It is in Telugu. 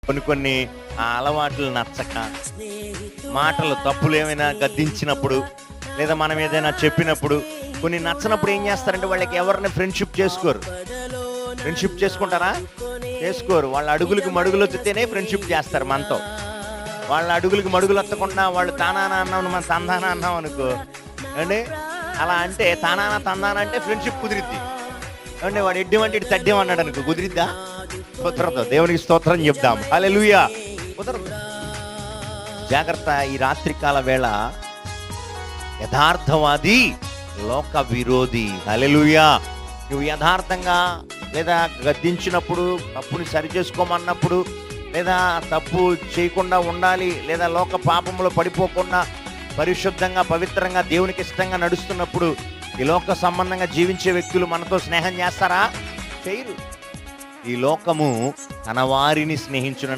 కొన్ని కొన్ని ఆ అలవాట్లు నచ్చక, మాటలు తప్పులు ఏమైనా గద్దించినప్పుడు, లేదా మనం ఏదైనా చెప్పినప్పుడు, కొన్ని నచ్చనప్పుడు ఏం చేస్తారంటే వాళ్ళకి ఎవరిని ఫ్రెండ్షిప్ చేసుకోరు. ఫ్రెండ్షిప్ చేసుకుంటారా? చేసుకోరు. వాళ్ళ అడుగులకి మడుగులు వచ్చితేనే ఫ్రెండ్షిప్ చేస్తారు మనతో. వాళ్ళ అడుగులకి మడుగులు ఎత్తకుండా వాళ్ళు తానానా అన్నాం, మనం తందానా అన్నాం అనుకో అండి, అలా అంటే తానానా తందానా అంటే ఫ్రెండ్షిప్ కుదిరిద్ది అంటే. వాడు ఎడ్డేమంటే ఇటు తడ్డేమన్నాడు అనుకో, కుదిరిద్దా? కుదరదు. దేవునికి స్తోత్రం చెప్దాం. హల్లెలూయా. కుదరదు. జాగ్రత్త. ఈ రాత్రికాల వేళ యథార్థవాది లోక విరోధి. హల్లెలూయా. నువ్వు యథార్థంగా లేదా గద్దించినప్పుడు, తప్పుని సరి చేసుకోమన్నప్పుడు, లేదా తప్పు చేయకుండా ఉండాలి, లేదా లోక పాపంలో పడిపోకుండా పరిశుద్ధంగా పవిత్రంగా దేవునికి ఇష్టంగా నడుస్తున్నప్పుడు ఈ లోక సంబంధంగా జీవించే వ్యక్తులు మనతో స్నేహం చేస్తారా? చేయరు. ఈ లోకము తన వారిని స్నేహించును